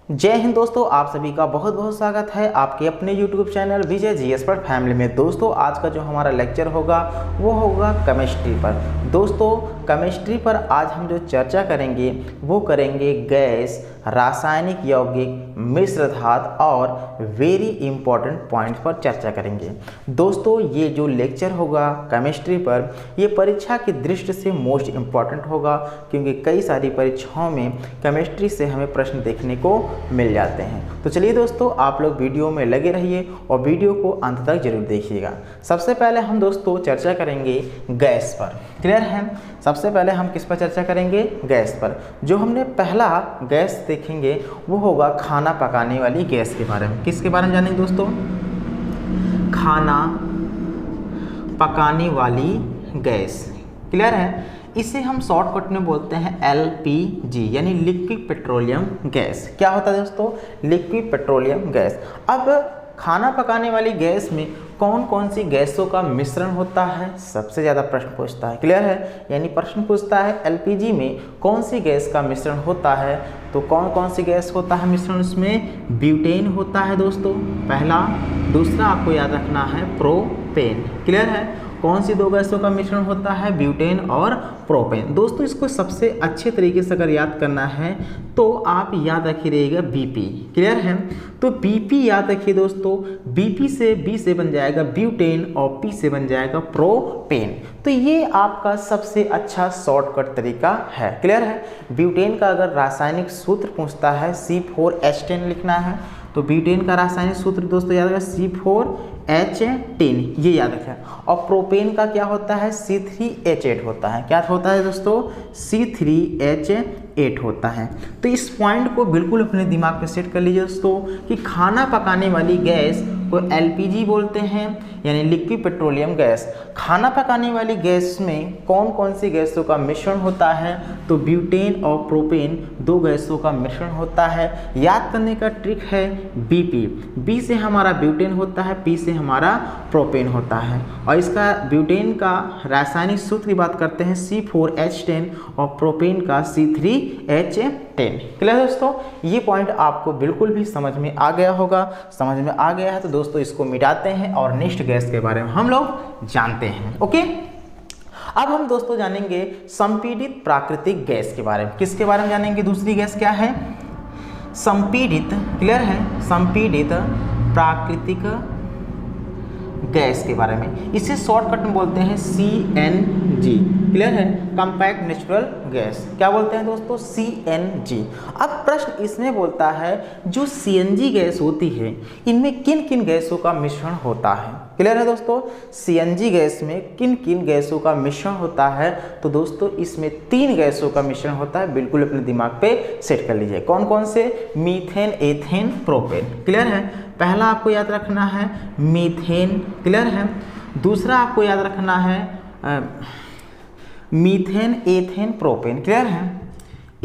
जय हिंद दोस्तों, आप सभी का बहुत बहुत स्वागत है आपके अपने YouTube चैनल विजय जीएस पर फैमिली में। दोस्तों आज का जो हमारा लेक्चर होगा वो होगा केमिस्ट्री पर। दोस्तों केमिस्ट्री पर आज हम जो चर्चा करेंगे वो करेंगे गैस, रासायनिक यौगिक, मिश्र धातु और वेरी इंपॉर्टेंट पॉइंट पर चर्चा करेंगे। दोस्तों ये जो लेक्चर होगा केमिस्ट्री पर ये परीक्षा की दृष्टि से मोस्ट इम्पॉर्टेंट होगा, क्योंकि कई सारी परीक्षाओं में केमिस्ट्री से हमें प्रश्न देखने को मिल जाते हैं। तो चलिए दोस्तों आप लोग वीडियो में लगे रहिए और वीडियो को अंत तक जरूर देखिएगा। सबसे पहले हम दोस्तों चर्चा करेंगे गैस पर। क्लियर है? सबसे पहले हम किस पर चर्चा करेंगे? गैस पर। जो हमने पहला गैस देखेंगे वो होगा खाना पकाने वाली गैस के बारे में। किसके बारे में जानेंगे दोस्तों? खाना पकाने वाली गैस। क्लियर है? इसे हम शॉर्टकट में बोलते हैं LPG यानी लिक्विड पेट्रोलियम गैस। क्या होता है दोस्तों? Liquid petroleum gas. अब खाना पकाने वाली गैस में कौन कौन सी गैसों का मिश्रण होता है, सबसे ज़्यादा प्रश्न पूछता है। क्लियर है? यानी प्रश्न पूछता है LPG में कौन सी गैस का मिश्रण होता है। तो कौन कौन सी गैस होता है मिश्रण? उसमें ब्यूटेन होता है दोस्तों पहला। दूसरा आपको याद रखना है प्रोपेन। क्लियर है? कौन सी दो गैसों का मिश्रण होता है? ब्यूटेन और प्रोपेन। दोस्तों इसको सबसे अच्छे तरीके से अगर याद करना है तो आप याद रखिएगा BP। क्लियर है? तो BP याद रखिए दोस्तों, BP से B से बन जाएगा ब्यूटेन और P से बन जाएगा प्रोपेन। तो ये आपका सबसे अच्छा शॉर्टकट तरीका है। क्लियर है? ब्यूटेन का अगर रासायनिक सूत्र पूछता है C4H10 लिखना है तो ब्यूटेन का रासायनिक सूत्र दोस्तों याद रखें C4H10, ये याद रखें। और प्रोपेन का क्या होता है? C3H8 होता है। क्या होता है दोस्तों? C3H8 होता है। तो इस पॉइंट को बिल्कुल अपने दिमाग में सेट कर लीजिए दोस्तों कि खाना पकाने वाली गैस को LPG बोलते हैं यानी लिक्विड पेट्रोलियम गैस। खाना पकाने वाली गैस में कौन कौन सी गैसों का मिश्रण होता है? तो ब्यूटेन और प्रोपेन दो गैसों का मिश्रण होता है। याद करने का ट्रिक है BP। B से हमारा ब्यूटेन होता है, P से हमारा प्रोपेन होता है। और इसका ब्यूटेन का रासायनिक सूत्र की बात करते हैं C4H10 और प्रोपेन का C3H10। क्लियर दोस्तों? ये पॉइंट आपको बिल्कुल भी समझ में आ गया होगा। समझ में आ गया है तो दोस्तों इसको मिटाते हैं और नेक्स्ट गैस के बारे में हम लोग जानते हैं। ओके, अब हम दोस्तों जानेंगे संपीड़ित प्राकृतिक गैस के बारे में। किसके बारे में जानेंगे? दूसरी गैस क्या है? संपीड़ित। क्लियर है? संपीड़ित प्राकृतिक गैस के बारे में। इसे शॉर्टकट में बोलते हैं CNG। क्लियर है? Compact natural gas. क्या बोलते हैं दोस्तों? CNG। अब प्रश्न इसमें बोलता है जो CNG गैस होती है इनमें किन किन गैसों का मिश्रण होता है। क्लियर है दोस्तों? CNG गैस में किन किन गैसों का मिश्रण होता है? तो दोस्तों इसमें 3 गैसों का मिश्रण होता है। बिल्कुल अपने दिमाग पे सेट कर लीजिए। कौन कौन से? Methane, ethane, propane. क्लियर है? पहला आपको याद रखना है मीथेन। क्लियर है? दूसरा आपको याद रखना है मीथेन, एथेन, प्रोपेन। क्लियर है?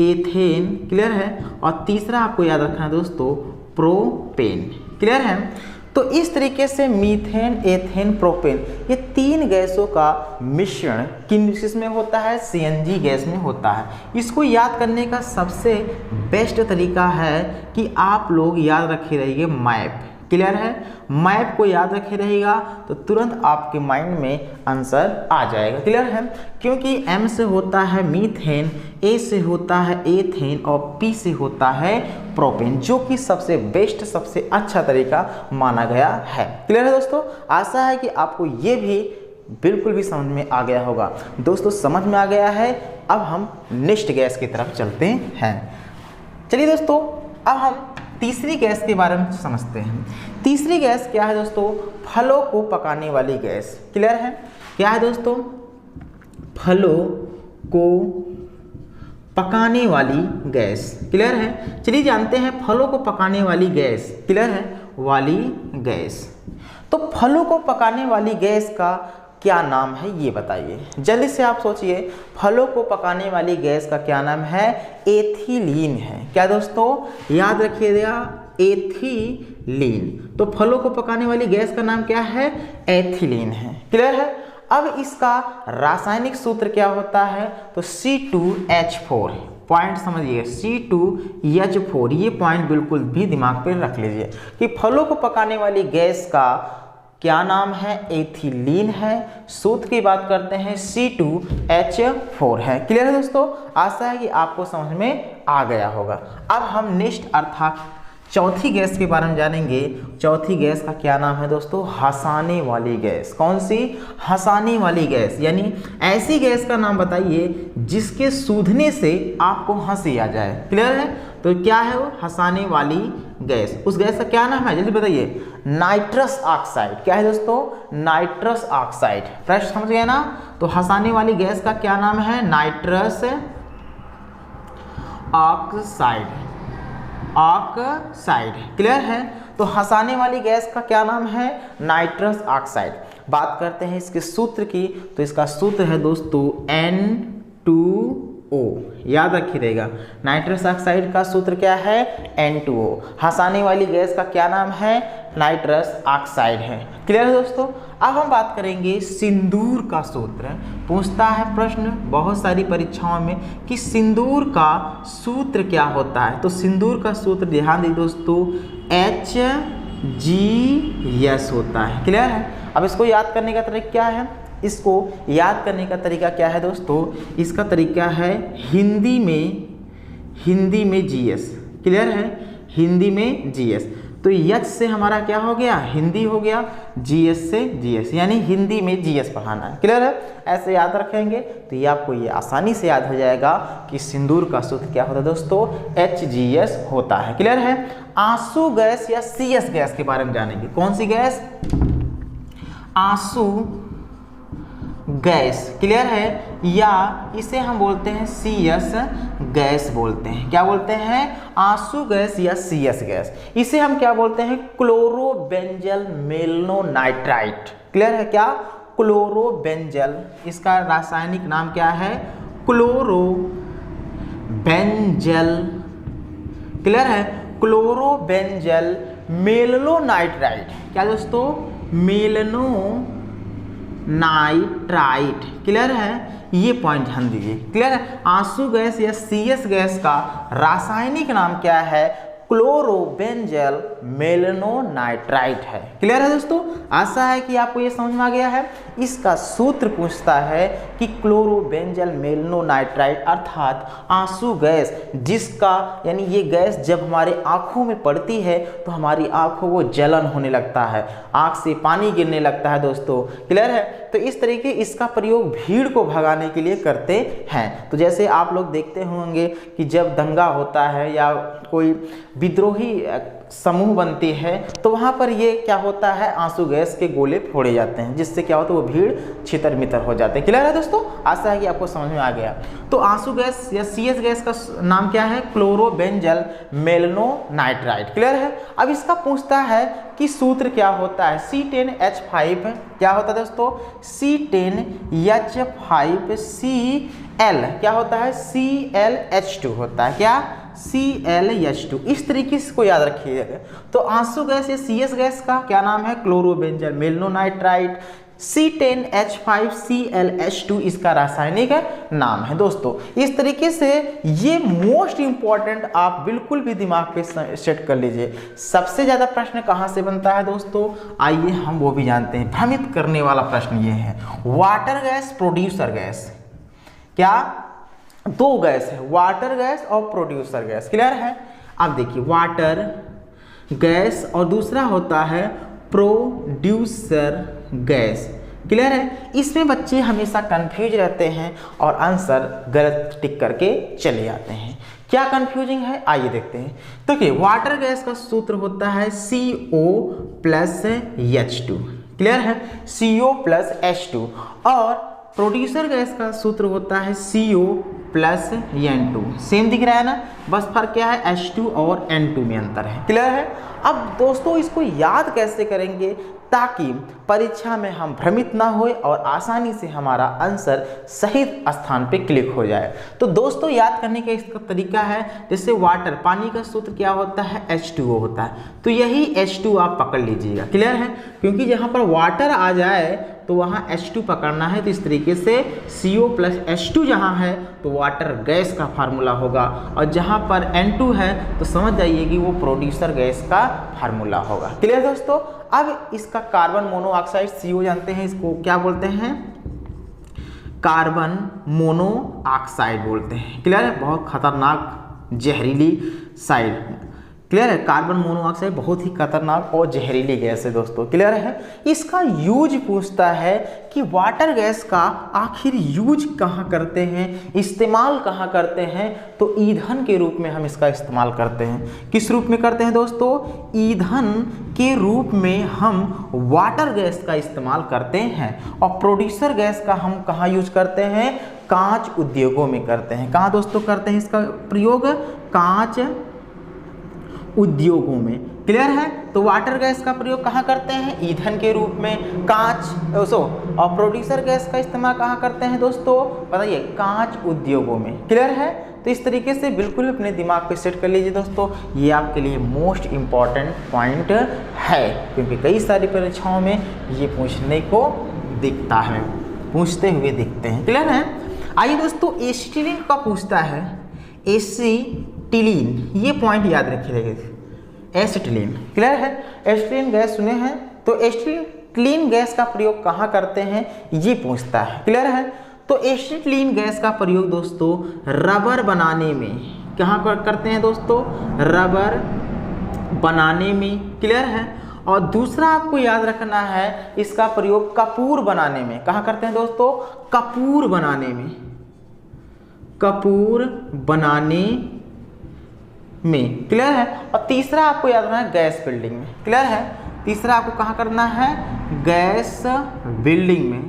एथेन। क्लियर है? और तीसरा आपको याद रखना है दोस्तों प्रोपेन। क्लियर है? तो इस तरीके से मीथेन, एथेन, प्रोपेन ये 3 गैसों का मिश्रण किस में होता है? CNG गैस में होता है। इसको याद करने का सबसे बेस्ट तरीका है कि आप लोग याद रखे रहिए मैप। क्लियर है? मैप को याद रखे रहेगा तो तुरंत आपके माइंड में आंसर आ जाएगा। क्लियर है? क्योंकि M से होता है मीथेन, A से होता है एथेन और P से होता है प्रोपेन, जो कि सबसे बेस्ट, सबसे अच्छा तरीका माना गया है। क्लियर है दोस्तों? आशा है कि आपको ये भी बिल्कुल भी समझ में आ गया होगा। दोस्तों समझ में आ गया है, अब हम नेक्स्ट गैस की तरफ चलते हैं। चलिए दोस्तों अब हम तीसरी गैस के बारे में समझते हैं। तीसरी गैस क्या है दोस्तों? फलों को पकाने वाली गैस। क्लियर है? क्या है दोस्तों? फलों को पकाने वाली गैस। क्लियर है? चलिए जानते हैं फलों को पकाने वाली गैस। क्लियर है? वाली गैस। तो फलों को पकाने वाली गैस का क्या नाम है ये बताइए। जल्दी से आप सोचिए, फलों को पकाने वाली गैस का क्या नाम है? एथिलीन है। क्या दोस्तों? याद रखिएगा एथिलीन। तो फलों को पकाने वाली गैस का नाम क्या है? एथिलीन है। क्लियर है? अब इसका रासायनिक सूत्र क्या होता है? तो C2H4। पॉइंट समझिए C2H4, ये पॉइंट बिल्कुल भी दिमाग पे रख लीजिए कि फलों को पकाने वाली गैस का क्या नाम है, एथिलीन है। सूत्र की बात करते हैं C2H4 है। क्लियर है दोस्तों, आशा है कि आपको समझ में आ गया होगा। अब हम नेक्स्ट अर्थात चौथी गैस के बारे में जानेंगे। चौथी गैस का क्या नाम है दोस्तों, हंसाने वाली गैस। कौन सी, हंसाने वाली गैस, यानी ऐसी गैस का नाम बताइए जिसके सूंघने से आपको हंसी आ जाए। क्लियर है, तो क्या है वो, हंसाने वाली गैस। उस गैस का क्या नाम है, जल्दी बताइए। Nitrous oxide. क्या है दोस्तों, नाइट्रस ऑक्साइड। प्रश्न समझ गए ना। तो हंसाने वाली गैस का क्या नाम है, नाइट्रस ऑक्साइड। ऑक्साइड। क्लियर है, तो हंसाने वाली गैस का क्या नाम है, नाइट्रस ऑक्साइड। बात करते हैं इसके सूत्र की, तो इसका सूत्र है दोस्तों N2O। याद रखिएगा, नाइट्रस ऑक्साइड का सूत्र क्या है, N2O। हंसाने वाली गैस का क्या नाम है, नाइट्रस ऑक्साइड है। क्लियर है दोस्तों। अब हम बात करेंगे सिंदूर का सूत्र। पूछता है प्रश्न बहुत सारी परीक्षाओं में कि सिंदूर का सूत्र क्या होता है। तो सिंदूर का सूत्र ध्यान दीजिए दोस्तों, HGS होता है। क्लियर है। अब इसको याद करने का तरीका क्या है, इसको याद करने का तरीका क्या है दोस्तों, इसका तरीका है हिंदी में GS। क्लियर है, हिंदी में GS। तो यच से हमारा क्या हो गया, हिंदी हो गया, GS से GS, यानी हिंदी में GS पढ़ाना है। क्लियर है, ऐसे याद रखेंगे तो ये आपको ये आसानी से याद हो जाएगा कि सिंदूर का सूत्र क्या होता है दोस्तों, HGS होता है। क्लियर है। आंसू गैस या CS गैस के बारे में जानेंगे। कौन सी गैस, आंसू गैस। क्लियर है, या इसे हम बोलते हैं CS गैस बोलते हैं। क्या बोलते हैं, आंसू गैस या CS गैस। इसे हम क्या बोलते हैं, क्लोरोबेंजल मेलनोनाइट्राइट। क्लियर है, क्या, क्लोरोबेंजल। इसका रासायनिक नाम क्या है, क्लोरोबेंजल। क्लियर है, क्लोरोबेंजल मेलनोनाइट्राइट। क्या दोस्तों, मेलनोनाइट्राइट। क्लियर है, ये पॉइंट ध्यान दीजिए। क्लियर है, आंसू गैस या CS गैस का रासायनिक नाम क्या है, क्लोरोबेंजल मेलनोनाइट्राइट है। क्लियर है दोस्तों, आशा है कि आपको ये समझ में आ गया है। इसका सूत्र पूछता है कि क्लोरोबेंजल मेलनोनाइट्राइट अर्थात आंसू गैस, जिसका यानी ये गैस जब हमारे आंखों में पड़ती है तो हमारी आंखों को जलन होने लगता है, आंख से पानी गिरने लगता है दोस्तों। क्लियर है, तो इस तरीके इसका प्रयोग भीड़ को भगाने के लिए करते हैं। तो जैसे आप लोग देखते होंगे कि जब दंगा होता है या कोई विद्रोही समूह बनती है तो वहाँ पर ये क्या होता है, आंसू गैस के गोले फोड़े जाते हैं, जिससे क्या होता है वो भीड़ छितर मितर हो जाते हैं। क्लियर है दोस्तों, आशा है कि आपको समझ में आ गया। तो आंसू गैस या CS गैस का नाम क्या है, क्लोरोबेंजल मेलनोनाइट्राइट। क्लियर है। अब इसका पूछता है कि सूत्र क्या होता है, C10H5। क्या होता है दोस्तों, C10H5Cl। क्या होता है, ClH2 होता है। क्या, ClH2। इस तरीके से इसको याद रखिएगा। तो आंसू गैस या CS गैस का क्या नाम है, क्लोरोबेंजल मेलनोनाइट्राइट। C10H5ClH2 इसका रासायनिक नाम है दोस्तों। इस तरीके से ये मोस्ट इंपॉर्टेंट आप बिल्कुल भी दिमाग पे सेट कर लीजिए। सबसे ज्यादा प्रश्न कहाँ से बनता है दोस्तों, आइए हम वो भी जानते हैं। भ्रमित करने वाला प्रश्न ये है, वाटर गैस, प्रोड्यूसर गैस। क्या, दो गैस है, वाटर गैस और प्रोड्यूसर गैस। क्लियर है। अब देखिए, वाटर गैस और दूसरा होता है प्रोड्यूसर गैस। क्लियर है। इसमें बच्चे हमेशा कंफ्यूज रहते हैं और आंसर गलत टिक करके चले जाते हैं। क्या कंफ्यूजिंग है, आइए देखते हैं। तो देखिए, वाटर गैस का सूत्र होता है CO+H2। क्लियर है, CO+H2। और प्रोड्यूसर गैस का सूत्र होता है CO+N2। सेम दिख रहा है ना। बस फर्क क्या है, H2 और N2 में अंतर है। क्लियर है। अब दोस्तों इसको याद कैसे करेंगे ताकि परीक्षा में हम भ्रमित ना होए और आसानी से हमारा आंसर सही स्थान पे क्लिक हो जाए। तो दोस्तों याद करने का इसका तरीका है, जैसे वाटर, पानी का सूत्र क्या होता है, H2O होता है, तो यही H2 आप पकड़ लीजिएगा। क्लियर है, क्योंकि जहाँ पर वाटर आ जाए तो वहाँ H2 पकड़ना है, तो इस तरीके से CO प्लस H2 जहाँ है तो वाटर गैस का फार्मूला होगा, और जहाँ पर N2 है तो समझ जाइए कि वो प्रोड्यूसर गैस का फार्मूला होगा। क्लियर दोस्तों। अब इसका कार्बन मोनोऑक्साइड CO जानते हैं, इसको क्या बोलते हैं, कार्बन मोनोऑक्साइड बोलते हैं। क्लियर है, बहुत खतरनाक जहरीली साइड। क्लियर है, कार्बन मोनोऑक्साइड बहुत ही खतरनाक और जहरीली गैस है दोस्तों। क्लियर है। इसका यूज पूछता है कि वाटर गैस का आखिर यूज कहाँ करते हैं, इस्तेमाल कहाँ करते हैं, तो ईंधन के रूप में हम इसका इस्तेमाल करते हैं। किस रूप में करते हैं दोस्तों, ईंधन के रूप में हम वाटर गैस का इस्तेमाल करते हैं। और प्रोड्यूसर गैस का हम कहाँ यूज करते हैं, कांच उद्योगों में करते हैं। कहाँ दोस्तों करते हैं इसका प्रयोग, कांच उद्योगों में। क्लियर है। तो वाटर गैस का प्रयोग कहाँ करते हैं, ईंधन के रूप में, कांच और प्रोड्यूसर गैस का इस्तेमाल कहाँ करते हैं दोस्तों, बताइए, कांच उद्योगों में। क्लियर है। तो इस तरीके से बिल्कुल अपने दिमाग पे सेट कर लीजिए दोस्तों, ये आपके लिए मोस्ट इम्पॉर्टेंट पॉइंट है, क्योंकि कई सारी परीक्षाओं में ये पूछने को दिखता है, पूछते हुए दिखते हैं। क्लियर है। आइए दोस्तों, एसिटिलीन का पूछता है, एसिटिलीन, ये पॉइंट याद रखिएगा, एसिटिलीन। क्लियर है। एसिटिलीन गैस सुने हैं, तो एसिटिलीन गैस का प्रयोग कहाँ करते हैं ये पूछता है। क्लियर है। तो एसिटिलीन गैस का प्रयोग दोस्तों रबर बनाने में, कहाँ करते हैं दोस्तों, रबर बनाने में। क्लियर है। और दूसरा आपको याद रखना है, इसका प्रयोग कपूर बनाने में, कहाँ करते हैं दोस्तों, कपूर बनाने में, कपूर बनाने में। क्लियर है। और तीसरा आपको याद रखना है, गैस बिल्डिंग में। क्लियर है। तीसरा आपको कहाँ करना है, गैस बिल्डिंग में।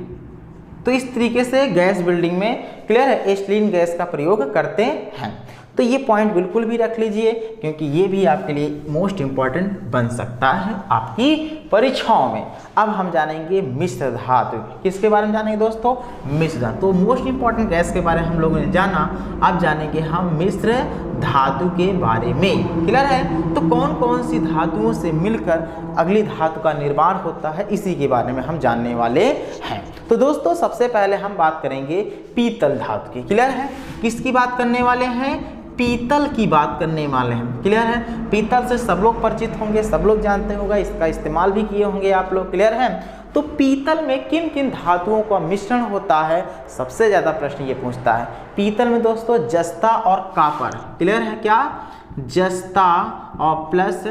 तो इस तरीके से गैस बिल्डिंग में, क्लियर है, एसिटिलीन गैस का प्रयोग करते हैं। तो ये पॉइंट बिल्कुल भी रख लीजिए, क्योंकि ये भी आपके लिए मोस्ट इंपॉर्टेंट बन सकता है आपकी परीक्षाओं में। अब हम जानेंगे मिश्र धातु, किसके बारे में जानेंगे दोस्तों, मिश्र धातु। तो मोस्ट इंपॉर्टेंट गैस के बारे में हम लोगों ने जाना, अब जानेंगे हम मिश्र धातु के बारे में। क्लियर है। तो कौन कौन सी धातुओं से मिलकर अगली धातु का निर्माण होता है, इसी के बारे में हम जानने वाले हैं। तो दोस्तों सबसे पहले हम बात करेंगे पीतल धातु की। क्लियर है। किसकी बात करने वाले हैं, पीतल की बात करने वाले हैं। क्लियर है। पीतल से सब लोग परिचित होंगे, सब लोग जानते होंगे, इसका इस्तेमाल भी किए होंगे आप लोग। क्लियर है। तो पीतल में किन किन धातुओं का मिश्रण होता है, सबसे ज़्यादा प्रश्न ये पूछता है। पीतल में दोस्तों जस्ता और कापर। क्लियर है, क्या, जस्ता और प्लस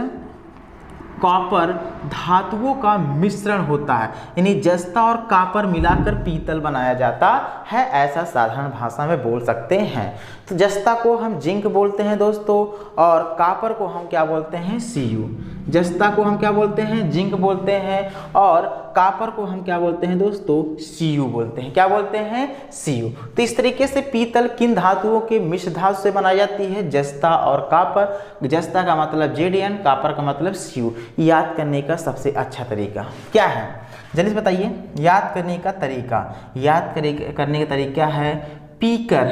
कॉपर धातुओं का मिश्रण होता है, यानी जस्ता और कॉपर मिलाकर पीतल बनाया जाता है, ऐसा साधारण भाषा में बोल सकते हैं। तो जस्ता को हम जिंक बोलते हैं दोस्तों, और कॉपर को हम क्या बोलते हैं, Cu। जस्ता को हम क्या बोलते हैं, जिंक बोलते हैं, और कॉपर को हम क्या बोलते हैं दोस्तों, Cu बोलते हैं। क्या बोलते हैं, Cu। तो इस तरीके से पीतल किन धातुओं के मिश्र धातु से बनाई जाती है, जस्ता और कॉपर। जस्ता का मतलब Zn, कॉपर का मतलब Cu। याद करने का सबसे अच्छा तरीका क्या है, जल्दी से बताइए। याद करने का तरीका, करने का तरीका है पीकर।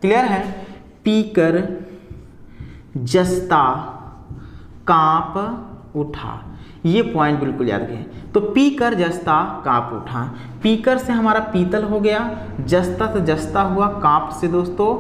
क्लियर है। पीकर, जस्ता, कांप उठा, ये पॉइंट बिल्कुल याद रखिए। तो पीकर, जस्ता, कांप उठा। पीकर से हमारा पीतल हो गया, जस्ता से जस्ता हुआ, कांप से दोस्तों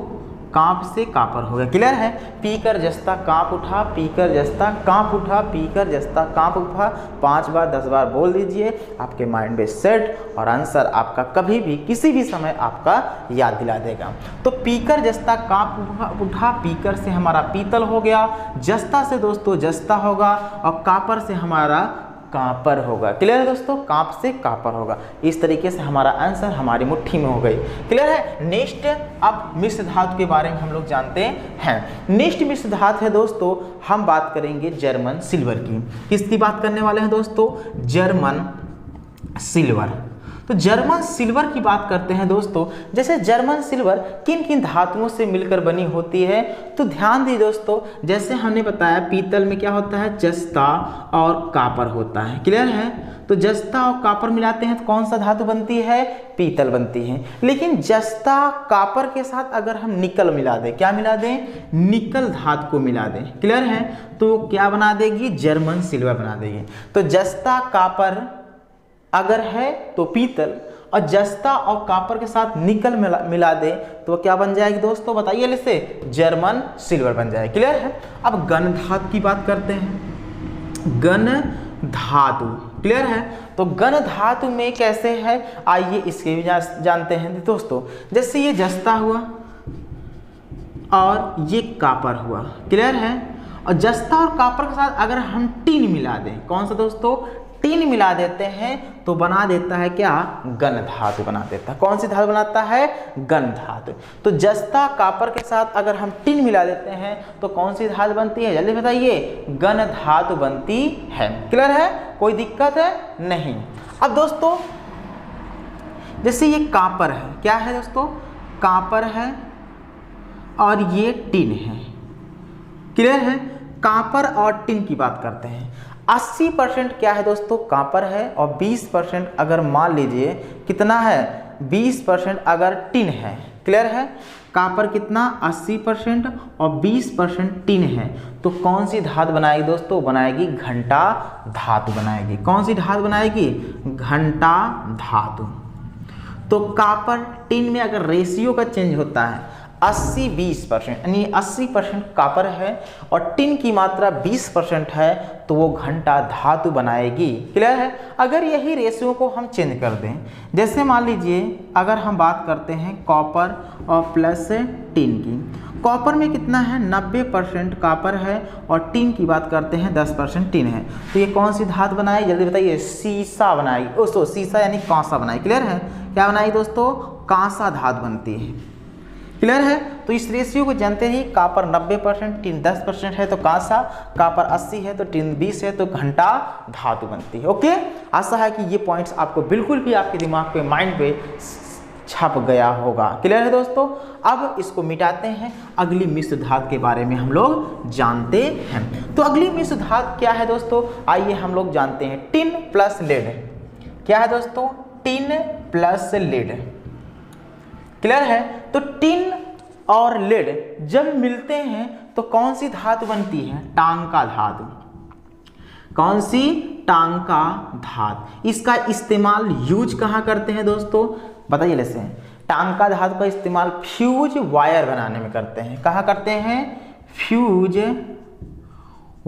कांप से कापर हो गया। क्लियर है। पीकर जस्ता कांप उठा, पीकर जस्ता कांप उठा, पीकर जस्ता कांप उठा। 5 बार 10 बार बोल दीजिए, आपके माइंड में सेट, और आंसर आपका कभी भी किसी भी समय आपका याद दिला देगा। तो पीकर जस्ता कांप उठा, पीकर से हमारा पीतल हो गया, जस्ता से दोस्तों जस्ता होगा, और कापर से हमारा कापर होगा। क्लियर है दोस्तों, कांप से कापर होगा। इस तरीके से हमारा आंसर हमारी मुट्ठी में हो गई। क्लियर है। नेक्स्ट, अब मिश्र धातु के बारे में हम लोग जानते हैं। नेक्स्ट मिश्र धातु है दोस्तों, हम बात करेंगे जर्मन सिल्वर की। किसकी बात करने वाले हैं दोस्तों, जर्मन सिल्वर। तो जर्मन सिल्वर की बात करते हैं दोस्तों। जैसे जर्मन सिल्वर किन किन धातुओं से मिलकर बनी होती है, तो ध्यान दीजिए दोस्तों, जैसे हमने बताया पीतल में क्या होता है, जस्ता और कॉपर होता है। क्लियर है, तो जस्ता और कॉपर मिलाते हैं तो कौन सा धातु बनती है, पीतल बनती है। लेकिन जस्ता कॉपर के साथ अगर हम निकल मिला दें, क्या मिला दें, निकल धातु को मिला दें, क्लियर है, तो क्या बना देगी, जर्मन सिल्वर बना देगी। तो जस्ता कॉपर अगर है तो पीतल, और जस्ता और कॉपर के साथ निकल मिला दे तो क्या बन जाएगी दोस्तों, बताइए इससे, जर्मन सिल्वर बन जाएगी। क्लियर है। अब घन धातु की बात करते हैं, घन धातु। क्लियर है, तो घन धातु में कैसे है, आइए इसके भी जानते हैं दोस्तों। जैसे ये जस्ता हुआ और ये कॉपर हुआ। क्लियर है, और जस्ता और कॉपर के साथ अगर हम टिन मिला दें, कौन सा दोस्तों, टिन मिला देते हैं तो बना देता है क्या, घन धातु बना देता है। कौन सी धातु बनाता है, घन धातु। तो जस्ता कॉपर के साथ अगर हम टिन मिला देते हैं तो कौन सी धातु बनती है, जल्दी बताइए, घन धातु बनती है। क्लियर है, कोई दिक्कत है नहीं। अब दोस्तों जैसे ये कॉपर है, क्या है दोस्तों, कॉपर है और ये टिन है। क्लियर है, कॉपर और टिन की बात करते हैं। 80% क्या है दोस्तों, कॉपर है, और 20% अगर मान लीजिए कितना है, 20% अगर टिन है। क्लियर है, कॉपर कितना, 80% और 20% टिन है, तो कौन सी धातु बनाएगी दोस्तों, बनाएगी घंटा धातु बनाएगी। कौन सी धातु बनाएगी, घंटा धातु। तो कॉपर टिन में अगर रेशियो का चेंज होता है 80-20%, यानी 80% कॉपर है और टिन की मात्रा 20% है, तो वो घंटा धातु बनाएगी। क्लियर है। अगर यही रेशियो को हम चेंज कर दें, जैसे मान लीजिए अगर हम बात करते हैं कॉपर और प्लस टिन की, कॉपर में कितना है, 90% कॉपर है, और टिन की बात करते हैं 10% टिन है, तो ये कौन सी धातु बनाएगी, जल्दी बताइए, सीसा बनाएगी। दोस्तों सीसा यानी कांसा बनाएगी। क्लियर है, क्या बनाएगी दोस्तों, कांसा धातु बनती है। क्लियर है, तो इस रेशियो को जानते ही, कॉपर 90%, टिन 10% है तो कांसा, कॉपर 80 है तो टिन 20 है तो घंटा धातु बनती है। ओके, आशा है कि ये पॉइंट्स आपको बिल्कुल भी आपके दिमाग पे, माइंड पे छप गया होगा। क्लियर है दोस्तों। अब इसको मिटाते हैं, अगली मिश्र धातु के बारे में हम लोग जानते हैं। तो अगली मिश्र धातु क्या है दोस्तों, आइए हम लोग जानते हैं, टिन प्लस लेड। क्या है दोस्तों, टिन प्लस लेड। क्लियर है, तो टिन और लेड जब मिलते हैं तो कौन सी धातु बनती है, टांका धातु। कौन सी, टांका धातु। इसका इस्तेमाल यूज कहाँ करते हैं दोस्तों, बताइए। जैसे टांका धातु का इस्तेमाल फ्यूज वायर बनाने में करते हैं। कहाँ करते हैं, फ्यूज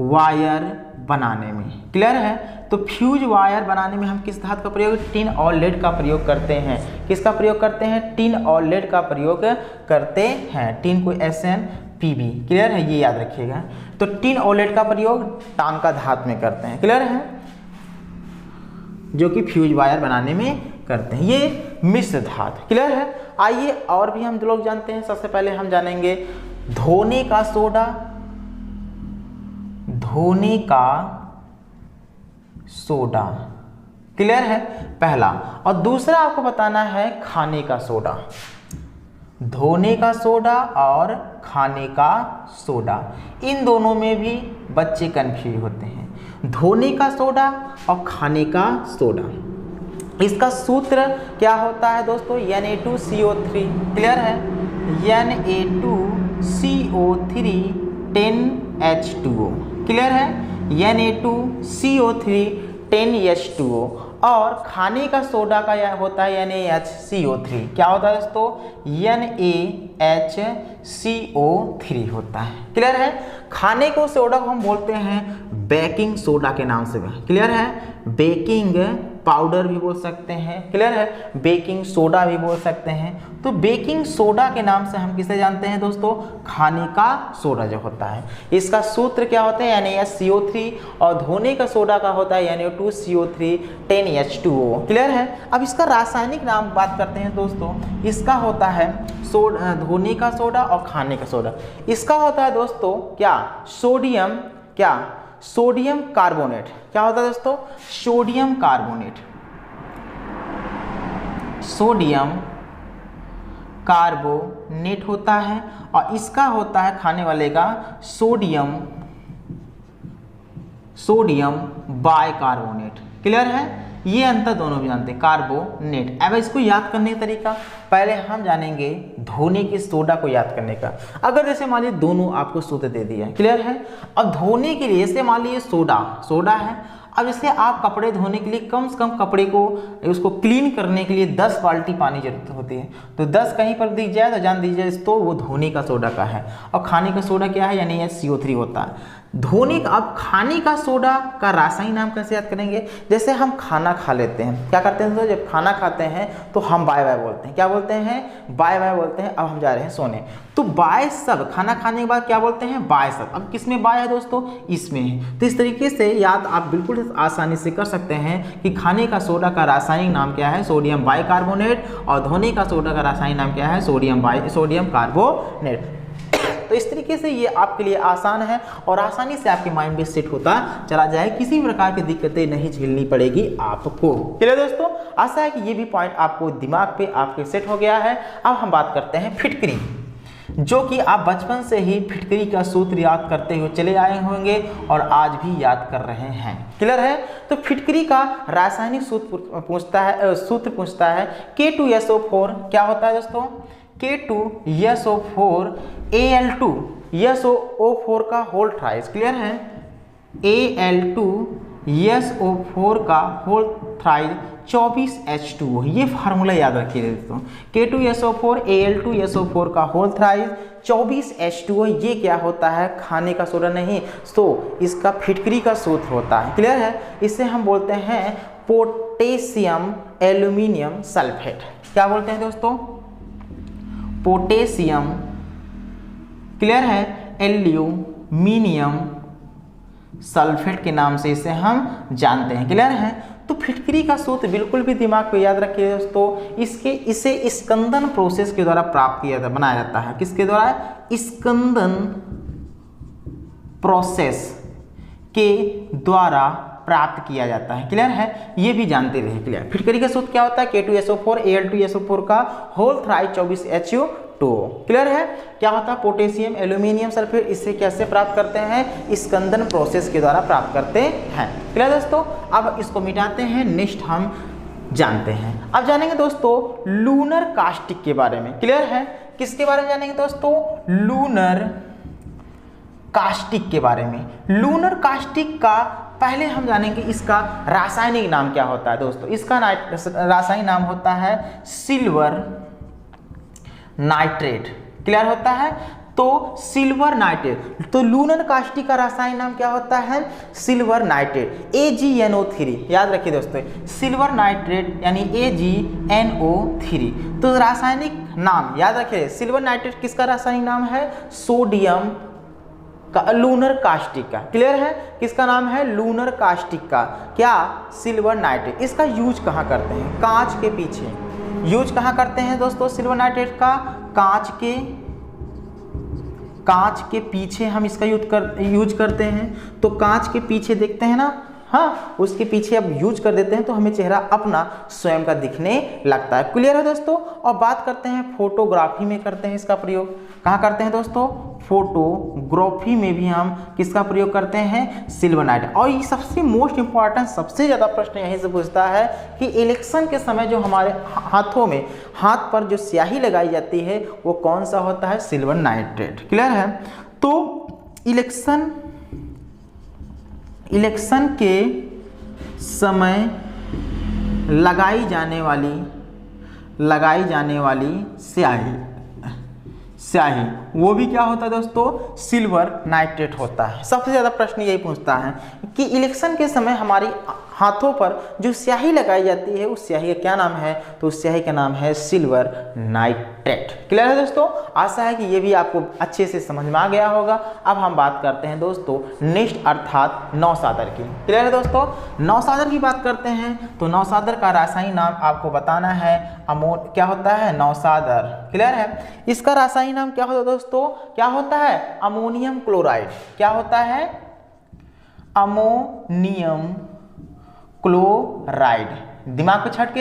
वायर बनाने में। क्लियर है, तो फ्यूज वायर बनाने में हम किस धातु का प्रयोग, टिन और लेड का प्रयोग करते हैं। किसका प्रयोग करते हैं, टिन और लेड का प्रयोग करते हैं। टिन को SnPb। क्लियर है, ये याद रखिएगा। तो टिन और लेड का प्रयोग टांका धातु में करते हैं। क्लियर है, जो कि फ्यूज वायर बनाने में करते हैं, ये मिश्र धातु। क्लियर है। आइए और भी हम लोग जानते हैं। सबसे पहले हम जानेंगे धोने का सोडा, धोने का सोडा। क्लियर है, पहला। और दूसरा आपको बताना है खाने का सोडा। धोने का सोडा और खाने का सोडा, इन दोनों में भी बच्चे कंफ्यूज होते हैं। धोने का सोडा और खाने का सोडा, इसका सूत्र क्या होता है दोस्तों, Na2CO3। क्लियर है, Na2CO3 10H2O। क्लियर है, Na2CO3 10H2O। और खाने का सोडा का यह होता है NaHCO3। क्या होता है दोस्तों, NaHCO3 होता है। क्लियर है, खाने को सोडा को हम बोलते हैं बेकिंग सोडा के नाम से। क्लियर है, बेकिंग पाउडर भी बोल सकते हैं। क्लियर है, बेकिंग सोडा भी बोल सकते हैं। तो बेकिंग सोडा के नाम से हम किसे जानते हैं दोस्तों, खाने का सोडा जो होता है। इसका सूत्र क्या होता है, NaCO3। और धोने का सोडा का होता है Na2CO3 10H2O। क्लियर है। अब इसका रासायनिक नाम बात करते हैं दोस्तों। इसका होता है धोने का सोडा और खाने का सोडा। इसका होता है दोस्तों क्या, सोडियम, क्या, सोडियम कार्बोनेट। क्या होता है दोस्तों, सोडियम कार्बोनेट। सोडियम कार्बोनेट होता है और इसका होता है खाने वाले का सोडियम बाइकार्बोनेट। क्लियर है, ये अंतर दोनों भी जानते हैं, कार्बोनेट। अब इसको याद करने का तरीका, पहले हम जानेंगे धोने के सोडा को याद करने का। अगर जैसे मान लीजिए दोनों आपको सोडा दे दिया है, क्लियर है, अब धोने के लिए जैसे मान लीजिए सोडा है, अब जैसे आप कपड़े धोने के लिए कम से कम कपड़े को उसको क्लीन करने के लिए 10 बाल्टी पानी जरूरत होती है, तो 10 कहीं पर दिख जाए तो जान दीजिए तो वो धोने का सोडा का है। और खाने का सोडा क्या है, यानी ये CO3 होता है। धोने का, अब खाने का सोडा का रासायनिक नाम कैसे याद करेंगे, जैसे हम खाना खा लेते हैं, क्या करते हैं तो जब खाना खाते हैं तो हम बाय बाय बोलते हैं, क्या बोलते हैं, बाय बाय बोलते हैं। अब हम जा रहे हैं सोने, तो बाय सब, खाना खाने के बाद क्या बोलते हैं, बाय सब। अब किस में बाय है दोस्तों, इसमें है। तो इस तरीके से याद आप बिल्कुल आसानी से कर सकते हैं कि खाने का सोडा का रासायनिक नाम क्या है, सोडियम बाइकार्बोनेट, और धोने का सोडा का रासायनिक नाम क्या है, सोडियम कार्बोनेट। तो इस तरीके से ये आपके लिए आसान है और आसानी से आपके माइंड में सेट होता चला जाए, किसी प्रकार की दिक्कतें नहीं झेलनी पड़ेगी आपको। चलिए दोस्तों, आशा है कि ये भी पॉइंट आपको दिमाग पे आपके सेट हो गया है। अब हम बात करते हैं फिटकरी, जो कि आप बचपन से ही फिटकरी का सूत्र याद करते हुए चले आए होंगे और आज भी याद कर रहे हैं। क्लियर है, तो फिटकरी का रासायनिक सूत्र पूछता है K2SO4 क्या होता है दोस्तों, K2SO4 Al2SO4 का होल थ्राइस। क्लियर है, Al2SO4 का होल थ्राइस 24H2O, ये फार्मूला याद रखिए दोस्तों, K2SO4 Al2SO4 का होल थ्राइस 24H2O, ये क्या होता है, खाने का सोडा नहीं, तो इसका फिटकरी का सूत्र होता है। क्लियर है, इसे हम बोलते हैं पोटेशियम एल्यूमिनियम सल्फेट। क्या बोलते हैं दोस्तों, पोटेशियम, क्लियर है, एल्यूमिनियम सल्फेट के नाम से इसे हम जानते हैं। क्लियर है, तो फिटकरी का सूत्र बिल्कुल भी दिमाग पे याद रखिए दोस्तों, इसे स्कंदन प्रोसेस के द्वारा प्राप्त किया जाता, बनाया जाता है। किसके द्वारा, स्कंदन प्रोसेस के द्वारा प्राप्त किया जाता है। क्लियर है, ये भी जानते रहे। क्लियर, फिटकरी का सूत्र क्या होता है, K2SO4 Al2SO4 का होल थ्राइस 24H2O। क्लियर है, क्या होता है, पोटेशियम एल्यूमिनियम सल्फेट, इससे कैसे प्राप्त करते हैं, स्कंदन प्रोसेस के द्वारा प्राप्त करते हैं। क्लियर दोस्तों, अब इसको मिटाते हैं, नेक्स्ट हम जानते हैं। अब जानेंगे दोस्तों लूनर कास्टिक के बारे में। क्लियर है, किसके बारे में जानेंगे दोस्तों, लूनर कास्टिक के बारे में। लूनर कास्टिक का पहले हम जानेंगे इसका रासायनिक नाम क्या होता है दोस्तों। इसका रासायनिक नाम होता है सिल्वर नाइट्रेट। क्लियर होता है, तो सिल्वर नाइट्रेट, तो लूनर कास्टिक का रासायनिक नाम क्या होता है, सिल्वर नाइट्रेट, AgNO3। याद रखिए दोस्तों, सिल्वर नाइट्रेट यानी AgNO3। तो रासायनिक नाम याद रखिए, सिल्वर नाइट्रेट किसका रासायनिक नाम है, सोडियम का, लूनर कास्टिक का। क्लियर है, किसका नाम है, लूनर कास्टिक का, क्या, सिल्वर नाइट्रेट। इसका यूज कहाँ करते हैं, कांच के पीछे यूज कहाँ करते हैं दोस्तों, सिल्वर नाइट्रेट का कांच के पीछे हम इसका यूज करते हैं। तो कांच के पीछे देखते हैं ना, हाँ, उसके पीछे अब यूज कर देते हैं तो हमें चेहरा अपना स्वयं का दिखने लगता है। क्लियर है दोस्तों, और बात करते हैं फोटोग्राफी में करते हैं इसका प्रयोग। कहाँ करते हैं दोस्तों, फोटोग्राफी में भी हम किसका प्रयोग करते हैं, सिल्वर नाइट्रेट। और ये सबसे मोस्ट इंपॉर्टेंट, सबसे ज़्यादा प्रश्न यहीं से पूछता है कि इलेक्शन के समय जो हमारे हाथों में, हाथ पर जो स्याही लगाई जाती है वो कौन सा होता है, सिल्वर नाइट्रेट। क्लियर है, तो इलेक्शन के समय लगाई जाने वाली स्याही वो भी क्या होता है दोस्तों, सिल्वर नाइट्रेट होता है। सबसे ज़्यादा प्रश्न यही पूछता है कि इलेक्शन के समय हमारी हाथों पर जो स्याही लगाई जाती है उस स्याही का क्या नाम है, तो उस स्याही का नाम है सिल्वर नाइट्रेट। क्लियर है दोस्तों, आशा है कि ये भी आपको अच्छे से समझ में आ गया होगा। अब हम बात करते हैं दोस्तों नेक्स्ट, अर्थात नौसादर की। क्लियर है दोस्तों, नौसादर की बात करते हैं तो नौसादर का रासायनिक नाम आपको बताना है, क्या होता है, नौसादर। क्लियर है, इसका रासायनिक नाम क्या होता है दोस्तों, क्या होता है, अमोनियम क्लोराइड। क्या होता है, अमोनियम क्लोराइड। दिमाग पे छप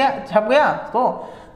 गया तो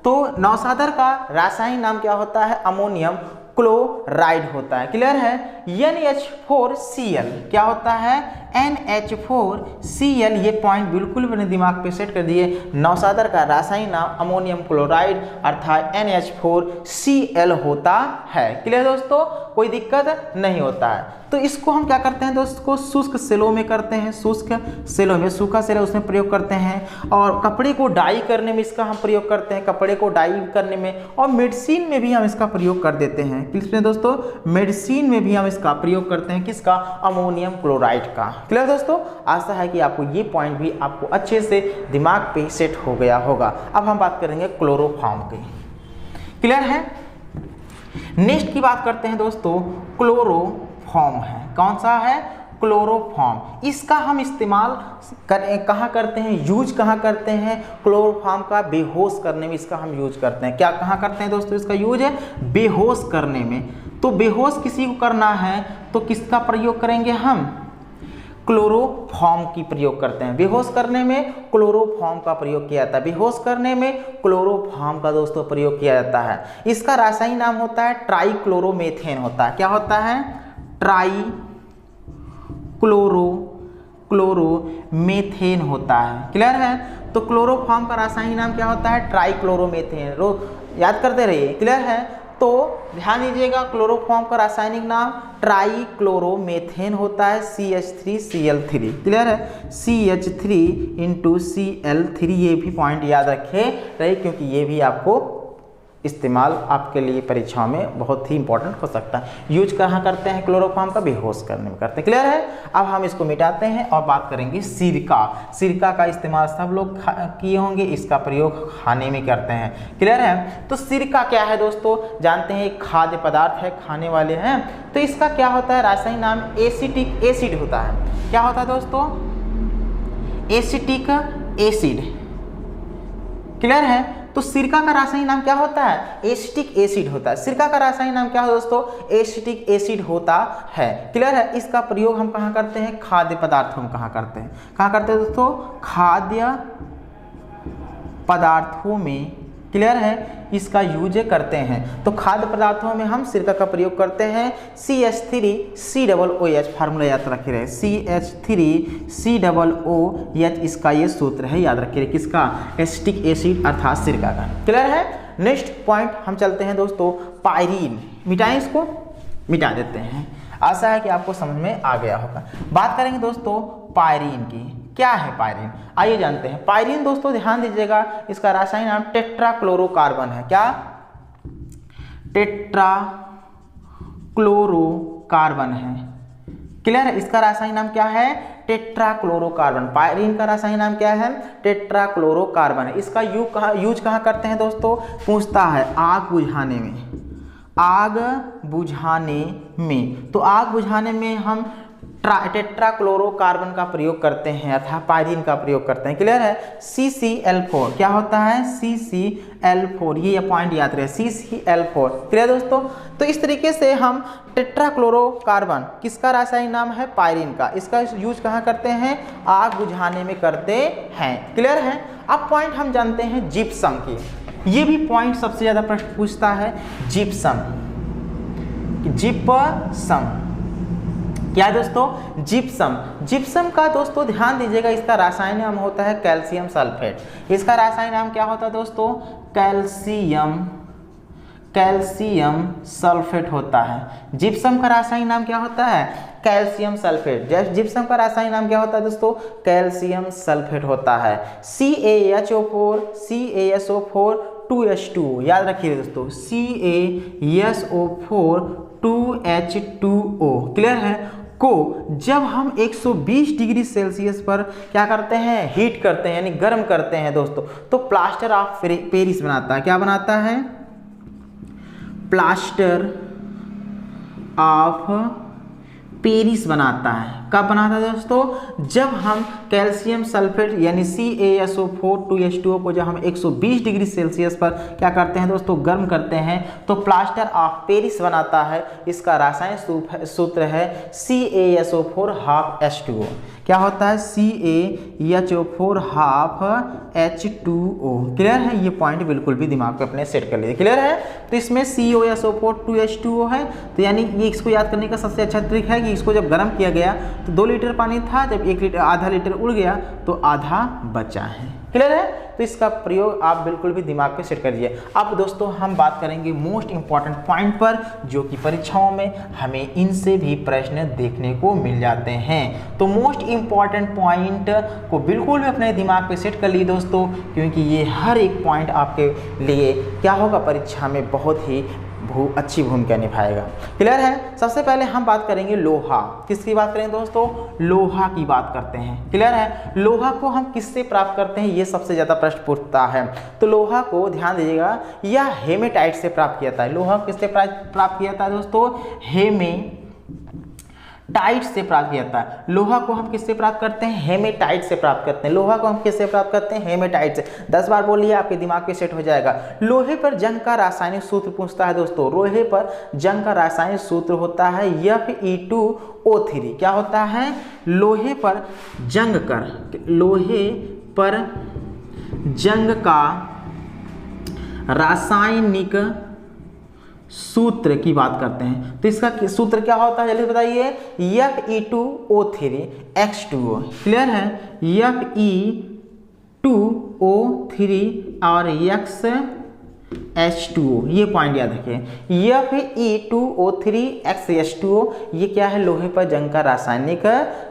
तो नौशादर का रासायनिक नाम क्या होता है? अमोनियम क्लोराइड होता है। क्लियर है? NH4Cl क्या होता है? NH4Cl। ये पॉइंट बिल्कुल अपने दिमाग पे सेट कर दिए। नौशादर का रासायनिक नाम अमोनियम क्लोराइड अर्थात NH4Cl होता है। क्लियर दोस्तों? कोई दिक्कत नहीं होता है। तो इसको हम क्या करते हैं दोस्तों? शुष्क सेलों में करते हैं, शुष्क सेलों में, सूखा सेल उसमें प्रयोग करते हैं। और कपड़े को डाई करने में इसका हम प्रयोग करते हैं, कपड़े को डाई करने में, और मेडिसिन में भी हम इसका प्रयोग कर देते हैं। किसमें दोस्तों? मेडिसिन में भी हम इसका प्रयोग करते हैं। किसका? अमोनियम क्लोराइड का। क्लियर दोस्तों? आशा है कि आपको ये पॉइंट भी आपको अच्छे से दिमाग पे सेट हो गया होगा। अब हम बात करेंगे क्लोरोफॉर्म की। क्लियर है? नेक्स्ट की बात करते हैं दोस्तों, क्लोरोफॉर्म है। कौन सा है? क्लोरोफॉर्म। इसका हम इस्तेमाल कहाँ करते हैं? यूज कहाँ करते हैं? क्लोरोफॉर्म का बेहोश करने में इसका हम यूज करते हैं। क्या कहाँ करते हैं दोस्तों इसका यूज? है बेहोश करने में। तो बेहोश किसी को करना है तो किसका प्रयोग करेंगे हम? क्लोरोफॉर्म की प्रयोग करते हैं। बेहोश करने में क्लोरोफॉर्म का प्रयोग किया जाता है। बेहोश करने में क्लोरोफॉर्म का दोस्तों प्रयोग किया जाता है। इसका रासायनिक नाम होता है ट्राइक्लोरोमेथेन होता है। क्या होता है? क्लोरोमेथेन होता है। क्लियर है? तो क्लोरोफॉर्म का रासायनिक नाम क्या होता है? ट्राइक्लोरोमेथेन। याद करते रहिए। क्लियर है? तो ध्यान दीजिएगा, क्लोरोफॉर्म का रासायनिक नाम ट्राइक्लोरोमेथेन होता है, CH3Cl3। क्लियर है? CH3 × Cl3। ये भी पॉइंट याद रखे रहे क्योंकि ये भी आपको इस्तेमाल आपके लिए परीक्षाओं में बहुत ही इंपॉर्टेंट हो सकता है। यूज कहाँ करते हैं? क्लोरोफॉर्म का बेहोश करने में करते हैं। क्लियर है? अब हम इसको मिटाते हैं और बात करेंगे सिरका। सिरका का इस्तेमाल सब लोग किए होंगे, इसका प्रयोग खाने में करते हैं। क्लियर है? तो सिरका क्या है दोस्तों? जानते हैं एक खाद्य पदार्थ है, खाने वाले हैं। तो इसका क्या होता है? रासायनिक नाम एसिटिक एसिड होता है। क्या होता है दोस्तों? Acetic acid. क्लियर है? तो सिरका का रासायनिक नाम क्या होता है? एसिटिक एसिड होता है। सिरका का रासायनिक नाम क्या है दोस्तों? एसिटिक एसिड होता है। क्लियर है? इसका प्रयोग हम कहाँ करते हैं? खाद्य पदार्थों में। कहाँ करते हैं? कहाँ करते हैं दोस्तों? खाद्य पदार्थों में। क्लियर है? इसका यूज करते हैं। तो खाद्य पदार्थों में हम सिरका का प्रयोग करते हैं। CH3COOH फार्मूला याद रखे रहे। CH3COOH इसका ये सूत्र है, याद रखे रहे। किसका? एसिटिक एसिड अर्थात सिरका का। क्लियर है? नेक्स्ट पॉइंट हम चलते हैं दोस्तों, पायरीन। मिटाएं, इसको मिटा देते हैं। आशा है कि आपको समझ में आ गया होगा। बात करेंगे दोस्तों पायरीन की। क्या है पायरीन? आइए जानते हैं। पायरीन दोस्तों ध्यान दीजिएगा, इसका रासायनिक नाम टेट्राक्लोरोकार्बन है। क्या? टेट्राक्लोरोकार्बन है। क्लियर है? इसका रासायनिक नाम क्या है? टेट्राक्लोरोकार्बन। पायरीन का रासायनिक नाम क्या है? टेट्राक्लोरोकार्बन है। इसका यूज कहाँ करते हैं दोस्तों? पूछता है आग बुझाने में। आग बुझाने में। तो आग बुझाने में हम टेट्राक्लोरोकार्बन का प्रयोग करते हैं अर्थात पायरीन का प्रयोग करते हैं। क्लियर है? CCl4 क्या होता है? CCl4। ये पॉइंट याद रहे, CCl4। क्लियर दोस्तों? तो इस तरीके से हम टेट्राक्लोरोकार्बन किसका रासायनिक नाम है? पायरीन का। इसका यूज कहाँ करते हैं? आग बुझाने में करते हैं। क्लियर है? अब पॉइंट हम जानते हैं जिप्सम की। ये भी पॉइंट सबसे ज़्यादा प्रश्न पूछता है, जिप्सम। जिप्सम क्या है दोस्तों? जिप्सम। जिप्सम का दोस्तों ध्यान दीजिएगा, इसका रासायनिक नाम होता है कैल्शियम सल्फेट। इसका रासायनिक नाम क्या होता है दोस्तों? कैल्शियम सल्फेट होता है। जिप्सम का रासायनिक नाम क्या होता है? Calcium sulphate. जिप्सम का रासायनिक नाम क्या होता है दोस्तों? कैल्शियम सल्फेट होता है। CaHO4 2H2। याद रखिए दोस्तों, CaSO4 2H2O। क्लियर है? को जब हम 120 डिग्री सेल्सियस पर क्या करते हैं? हीट करते हैं, यानी गर्म करते हैं दोस्तों, तो प्लास्टर ऑफ पेरिस बनाता है। क्या बनाता है? प्लास्टर ऑफ पेरिस बनाता है। कब बनाता है दोस्तों? जब हम कैल्शियम सल्फेट यानी CaSO4 2H2O को जब हम 120 डिग्री सेल्सियस पर क्या करते हैं दोस्तों? गर्म करते हैं, तो प्लास्टर ऑफ पेरिस बनाता है। इसका रासायनिक सूत्र है CaSO4 ½ H2O। क्या होता है CaHO4 हाफ H2O। क्लियर है, ये पॉइंट बिल्कुल भी दिमाग पे अपने सेट कर लीजिए। क्लियर है, तो इसमें CaOSO4 2H2O है, तो यानी ये इसको याद करने का सबसे अच्छा ट्रिक है कि इसको जब गर्म किया गया तो 2 लीटर पानी था, जब 1 लीटर आधा लीटर उड़ गया तो आधा बचा है। क्लियर है, तो इसका प्रयोग आप बिल्कुल भी दिमाग पे सेट कर दीजिए। अब दोस्तों हम बात करेंगे मोस्ट इंपॉर्टेंट पॉइंट पर, जो कि परीक्षाओं में हमें इनसे भी प्रश्न देखने को मिल जाते हैं। तो मोस्ट इंपॉर्टेंट पॉइंट को बिल्कुल भी अपने दिमाग पे सेट कर लीजिए दोस्तों, क्योंकि ये हर एक पॉइंट आपके लिए क्या होगा, परीक्षा में बहुत ही अच्छी भूमिका निभाएगा। क्लियर है, सबसे पहले हम बात करेंगे लोहा। किसकी बात करेंगे दोस्तों, लोहा की बात करते हैं। क्लियर है, लोहा को हम किससे प्राप्त करते हैं, ये सबसे ज़्यादा प्रश्न पूछता है। तो लोहा को ध्यान दीजिएगा, यह हेमेटाइट से प्राप्त किया जाता है। लोहा किससे प्राप्त किया जाता है दोस्तों, हेमेटाइट से प्राप्त किया जाता है। लोहा को हम किससे प्राप्त करते हैं, हेमेटाइट से प्राप्त करते हैं। लोहा को हम किससे प्राप्त करते हैं, हेमेटाइट से। 10 बार बोलिए, आपके दिमाग पे सेट हो जाएगा। लोहे पर जंग का रासायनिक सूत्र पूछता है दोस्तों। लोहे पर जंग का रासायनिक सूत्र होता है Fe2O3। क्या होता है, लोहे पर जंग का रासायनिक सूत्र की बात करते हैं। तो इसका सूत्र क्या होता है, जल्दी बताइए, Fe2O3H2O। क्लियर है, Fe2O3 और H2O, ये पॉइंट याद रखिए। Fe2O3H2O ये क्या है, लोहे पर जंग का रासायनिक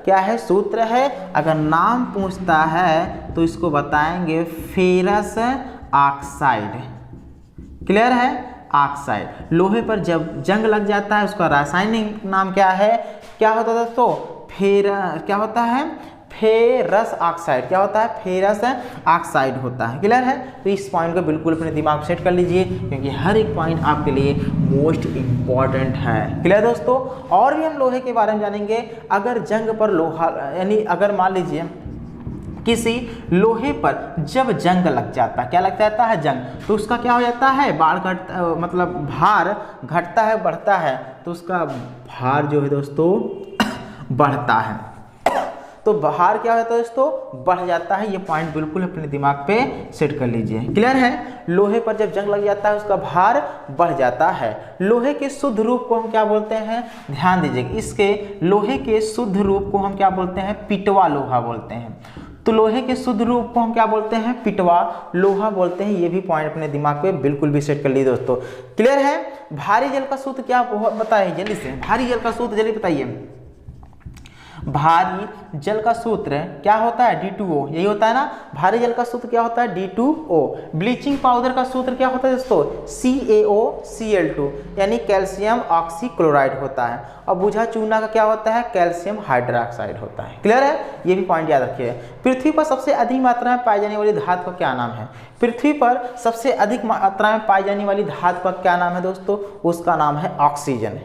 क्या है, सूत्र है। अगर नाम पूछता है तो इसको बताएंगे फेरस ऑक्साइड। क्लियर है, ऑक्साइड। लोहे पर जब जंग लग जाता है उसका रासायनिक नाम क्या है, क्या होता है दोस्तों, क्या होता है, फेरस ऑक्साइड। क्या होता है, फेरस ऑक्साइड होता है। क्लियर है, तो इस पॉइंट को बिल्कुल अपने दिमाग में सेट कर लीजिए, क्योंकि हर एक पॉइंट आपके लिए मोस्ट इंपॉर्टेंट है। क्लियर दोस्तों, और भी हम लोहे के बारे में जानेंगे। अगर जंग पर लोहा, यानी अगर मान लीजिए किसी लोहे पर जब जंग लग जाता है, क्या लग जाता है, जंग, तो उसका क्या हो जाता है, मतलब भार घटता है, बढ़ता है, तो उसका भार जो है दोस्तों बढ़ता है। तो भार क्या होता है दोस्तों, बढ़ जाता है। ये पॉइंट बिल्कुल अपने दिमाग पे सेट कर लीजिए। क्लियर है, लोहे पर जब जंग लग जाता है उसका भार बढ़ जाता है। लोहे के शुद्ध रूप को हम क्या बोलते हैं, ध्यान दीजिएगा, इसके लोहे के शुद्ध रूप को हम क्या बोलते हैं, पिटवा लोहा बोलते हैं। तो लोहे के शुद्ध रूप को हम क्या बोलते हैं, पिटवा लोहा बोलते हैं। ये भी पॉइंट अपने दिमाग पे बिल्कुल भी सेट कर लीजिए दोस्तों। क्लियर है, भारी जल का सूत्र क्या बताइए जल्दी से, भारी जल का सूत्र जल्दी बताइए। भारी जल का सूत्र क्या होता है, D2O, यही होता है ना। भारी जल का सूत्र क्या होता है, D2O। ब्लीचिंग पाउडर का सूत्र क्या होता है दोस्तों, CaOCl2, यानी कैल्शियम ऑक्सीक्लोराइड होता है। और बुझा चूना का क्या होता है, कैल्शियम हाइड्रोक्साइड होता है। क्लियर है, ये भी पॉइंट याद रखिए। पृथ्वी पर सबसे अधिक मात्रा में पाई जाने वाली धातु का क्या नाम है, पृथ्वी पर सबसे अधिक मात्रा में पाई जाने वाली धातु का क्या नाम है दोस्तों, उसका नाम है ऑक्सीजन।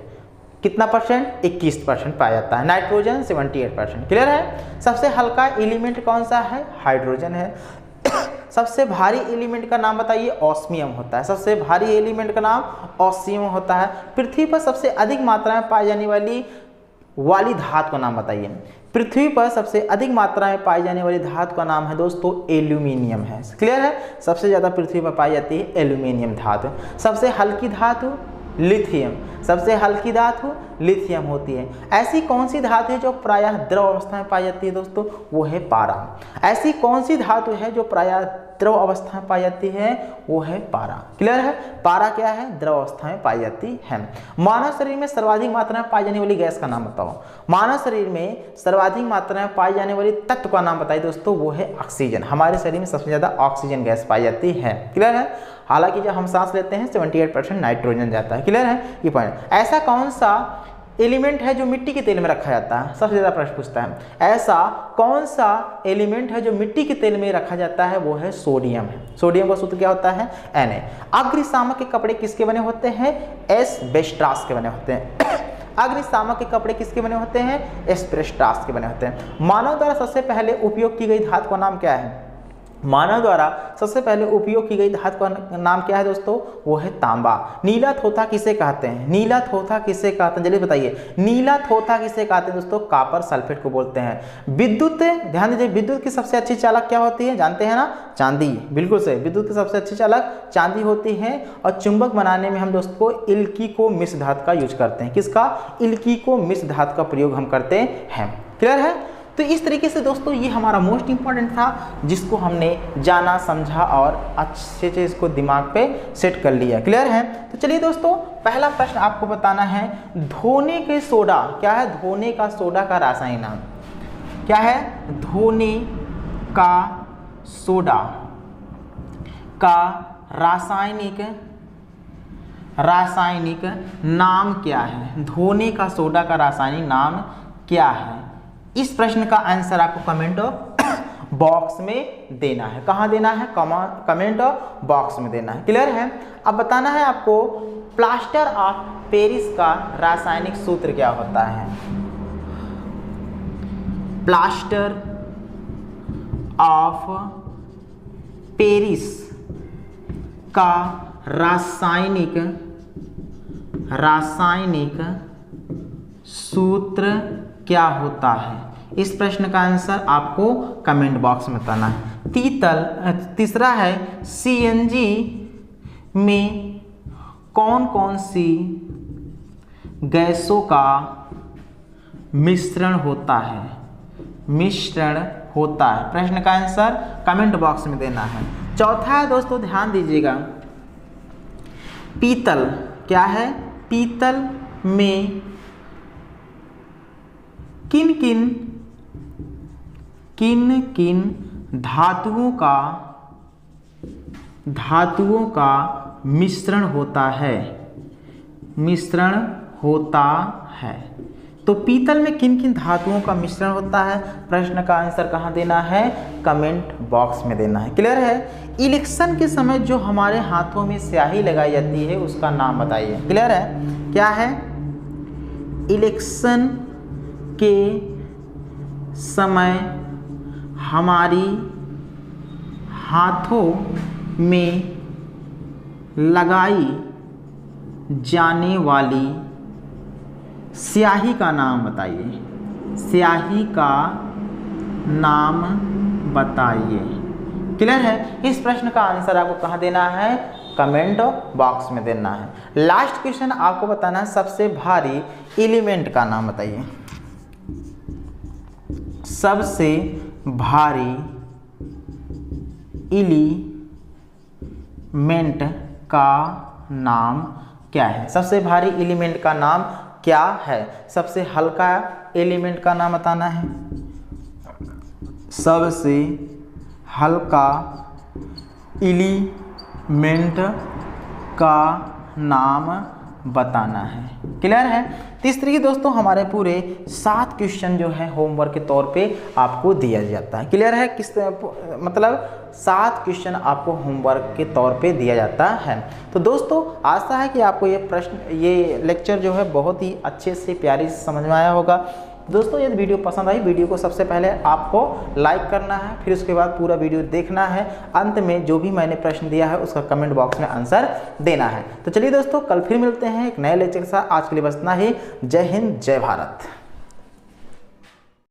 कितना परसेंट, 21% पाया जाता है। नाइट्रोजन 78%। क्लियर है, सबसे हल्का एलिमेंट कौन सा है, हाइड्रोजन है। सबसे भारी एलिमेंट का नाम बताइए, ऑस्मियम होता है। सबसे भारी एलिमेंट का नाम ऑस्मियम होता है। पृथ्वी पर सबसे अधिक मात्रा में पाई जाने वाली धातु का नाम बताइए। पृथ्वी पर सबसे अधिक मात्रा में पाई जाने वाली धातु का नाम है दोस्तों एल्यूमिनियम है। क्लियर है, सबसे ज़्यादा पृथ्वी पर पाई जाती है एल्यूमिनियम धातु। सबसे हल्की धातु लिथियम, सबसे हल्की धातु लिथियम होती है। ऐसी कौन सी धातु है जो प्रायः द्रव अवस्था में पाई जाती है दोस्तों, वो है पारा। ऐसी कौन सी धातु है जो प्रायः द्रव अवस्था में पाई जाती है, वो है पारा। क्लियर है, पारा क्या है, द्रव अवस्था में पाई जाती है। मानव शरीर में सर्वाधिक मात्रा में पाई जाने वाली गैस का नाम बताओ। मानव शरीर में सर्वाधिक मात्रा में पाई जाने वाली तत्व का नाम बताइए दोस्तों, वो है ऑक्सीजन। हमारे शरीर में सबसे ज्यादा ऑक्सीजन गैस पाई जाती है। क्लियर है, हालांकि जब हम सांस लेते हैं 78% नाइट्रोजन जाता है। क्लियर है, ये पॉइंट। ऐसा कौन सा एलिमेंट है जो मिट्टी के तेल में रखा जाता है, सबसे ज़्यादा प्रश्न पूछता है। ऐसा कौन सा एलिमेंट है जो मिट्टी के तेल में रखा जाता है, वो है सोडियम है। सोडियम का सूत्र क्या होता है, Na। अग्निशामक के कपड़े किसके बने होते हैं, एस्बेस्टॉस के बने होते हैं। अग्निशामक के कपड़े किसके बने होते हैं, एस्बेस्टॉस के बने होते हैं। मानव द्वारा सबसे पहले उपयोग की गई धातु का नाम क्या है, मानव द्वारा सबसे पहले उपयोग की गई धातु का नाम क्या है दोस्तों? वो है तांबा। नीला थोथा किसे कहते हैं? नीला थोथा किसे कहते हैं? जल्दी बताइए, नीला थोथा किसे कहते हैं दोस्तों? कॉपर सल्फेट को बोलते हैं। विद्युत, ध्यान दीजिए, विद्युत की सबसे अच्छी चालक क्या होती है? जानते हैं ना, चांदी। बिल्कुल सही, विद्युत की सबसे अच्छी चालक चांदी होती है। और चुंबक बनाने में हम दोस्तों इल्किको मिश्र धातु का यूज करते हैं। किसका? इल्किको मिश्र धातु का प्रयोग हम करते हैं। क्लियर है? तो इस तरीके से दोस्तों ये हमारा मोस्ट इंपॉर्टेंट था, जिसको हमने जाना, समझा और अच्छे से इसको दिमाग पे सेट कर लिया। क्लियर है? तो चलिए दोस्तों, पहला प्रश्न आपको बताना है, धोने के सोडा क्या है? धोने का सोडा का रासायनिक नाम क्या है? धोने का सोडा का रासायनिक नाम क्या है? धोने का सोडा का रासायनिक नाम क्या है? इस प्रश्न का आंसर आपको कमेंट बॉक्स में देना है। कहाँ देना है? कमेंट बॉक्स में देना है। क्लियर है? अब बताना है आपको, प्लास्टर ऑफ पेरिस का रासायनिक सूत्र क्या होता है? प्लास्टर ऑफ पेरिस का रासायनिक सूत्र क्या होता है? इस प्रश्न का आंसर आपको कमेंट बॉक्स में बताना है। तीसरा है, सीएनजी में कौन कौन सी गैसों का मिश्रण होता है? प्रश्न का आंसर कमेंट बॉक्स में देना है। चौथा है दोस्तों, ध्यान दीजिएगा, पीतल क्या है? पीतल में किन किन धातुओं का मिश्रण होता है? तो पीतल में किन किन धातुओं का मिश्रण होता है? प्रश्न का आंसर कहाँ देना है? कमेंट बॉक्स में देना है। क्लियर है? इलेक्शन के समय जो हमारे हाथों में स्याही लगाई जाती है उसका नाम बताइए। क्लियर है? क्या है? इलेक्शन के समय हमारी हाथों में लगाई जाने वाली स्याही का नाम बताइए। स्याही का नाम बताइए। क्लियर है? इस प्रश्न का आंसर आपको कहाँ देना है? कमेंट बॉक्स में देना है। लास्ट क्वेश्चन आपको बताना है, सबसे भारी एलिमेंट का नाम बताइए। सबसे भारी एलिमेंट का नाम क्या है? सबसे भारी एलिमेंट का नाम क्या है? सबसे हल्का एलिमेंट का नाम बताना है। सबसे हल्का एलिमेंट का नाम बताना है। क्लियर है? तो इस तरीके दोस्तों हमारे पूरे 7 क्वेश्चन जो है होमवर्क के तौर पे आपको दिया जाता है। क्लियर है? मतलब 7 क्वेश्चन आपको होमवर्क के तौर पे दिया जाता है। तो दोस्तों आशा है कि आपको ये लेक्चर जो है बहुत ही अच्छे से प्यारी से समझ में आया होगा। दोस्तों यदि वीडियो पसंद आई, वीडियो को सबसे पहले आपको लाइक करना है, फिर उसके बाद पूरा वीडियो देखना है। अंत में जो भी मैंने प्रश्न दिया है उसका कमेंट बॉक्स में आंसर देना है। तो चलिए दोस्तों, कल फिर मिलते हैं एक नए लेक्चर के साथ। आज के लिए बस इतना ही। जय हिंद, जय भारत।